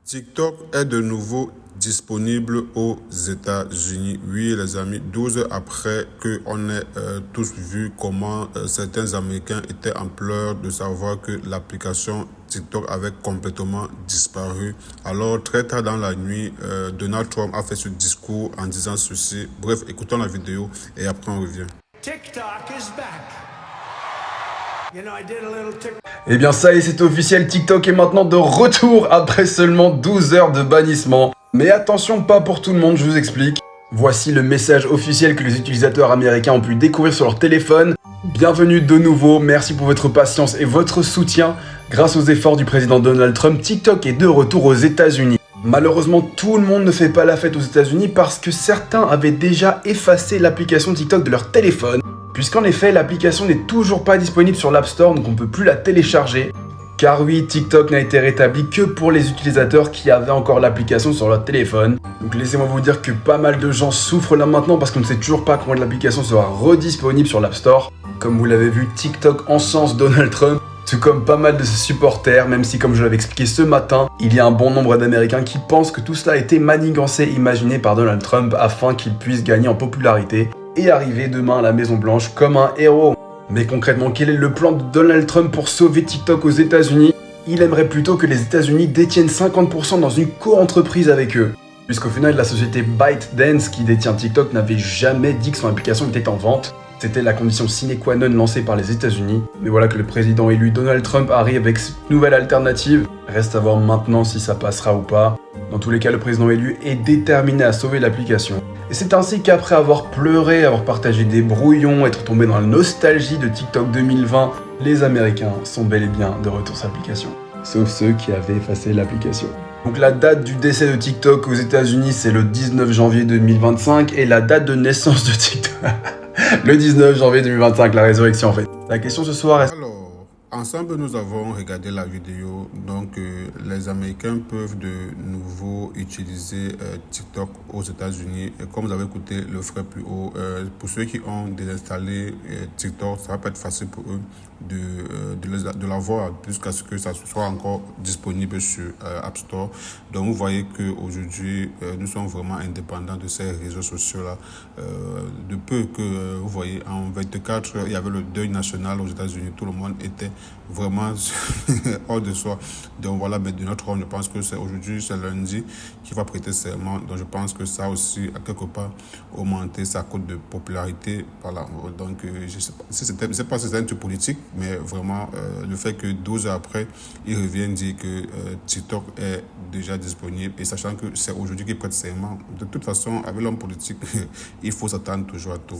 TikTok est de nouveau disponible aux États-Unis. Oui, les amis, 12 heures après qu'on ait tous vu comment certains Américains étaient en pleurs de savoir que l'application TikTok avait complètement disparu. Alors, très tard dans la nuit, Donald Trump a fait ce discours en disant ceci. Bref, écoutons la vidéo et après on revient. TikTok is back. You know, I did a little TikTok. Eh bien ça y est, c'est officiel, TikTok est maintenant de retour après seulement 12 heures de bannissement. Mais attention, pas pour tout le monde, je vous explique. Voici le message officiel que les utilisateurs américains ont pu découvrir sur leur téléphone. Bienvenue de nouveau, merci pour votre patience et votre soutien. Grâce aux efforts du président Donald Trump, TikTok est de retour aux États-Unis. Malheureusement, tout le monde ne fait pas la fête aux États-Unis parce que certains avaient déjà effacé l'application TikTok de leur téléphone. Puisqu'en effet, l'application n'est toujours pas disponible sur l'App Store, donc on ne peut plus la télécharger. Car oui, TikTok n'a été rétabli que pour les utilisateurs qui avaient encore l'application sur leur téléphone. Donc laissez-moi vous dire que pas mal de gens souffrent là maintenant parce qu'on ne sait toujours pas quand l'application sera redisponible sur l'App Store. Comme vous l'avez vu, TikTok encense Donald Trump, tout comme pas mal de ses supporters, même si comme je l'avais expliqué ce matin, il y a un bon nombre d'Américains qui pensent que tout cela a été manigancé, imaginé par Donald Trump afin qu'il puisse gagner en popularité et arriver demain à la Maison Blanche comme un héros. Mais concrètement, quel est le plan de Donald Trump pour sauver TikTok aux États-Unis? Il aimerait plutôt que les États-Unis détiennent 50% dans une co-entreprise avec eux. Puisqu'au final, la société ByteDance qui détient TikTok n'avait jamais dit que son application était en vente. C'était la condition sine qua non lancée par les États-Unis. Mais voilà que le président élu Donald Trump arrive avec cette nouvelle alternative. Reste à voir maintenant si ça passera ou pas. Dans tous les cas, le président élu est déterminé à sauver l'application. Et c'est ainsi qu'après avoir pleuré, avoir partagé des brouillons, être tombé dans la nostalgie de TikTok 2020, les Américains sont bel et bien de retour sur l'application. Sauf ceux qui avaient effacé l'application. Donc la date du décès de TikTok aux États-Unis, c'est le 19 janvier 2025 et la date de naissance de TikTok, le 19 janvier 2025, la résurrection en fait. La question ce soir est... Alors, ensemble, nous avons regardé la vidéo. Donc, les Américains peuvent de nouveau utiliser TikTok aux États-Unis. Et comme vous avez écouté le frais plus haut, pour ceux qui ont désinstallé TikTok, ça va pas être facile pour eux de l'avoir jusqu'à ce que ça soit encore disponible sur App Store. Donc, vous voyez qu'aujourd'hui, nous sommes vraiment indépendants de ces réseaux sociaux-là. De peu que, vous voyez, en 24 heures, il y avait le deuil national aux États-Unis. Tout le monde était vraiment hors de soi. Donc voilà, mais de notre rôle, je pense que c'est aujourd'hui, c'est lundi, qui va prêter serment. Donc je pense que ça aussi, à quelque part, augmenter sa cote de popularité. Voilà. Donc je sais pas si c'est un truc politique, mais vraiment, le fait que 12 heures après, il revient dire que TikTok est déjà disponible et sachant que c'est aujourd'hui qu'il prête serment. De toute façon, avec l'homme politique, il faut s'attendre toujours à tout.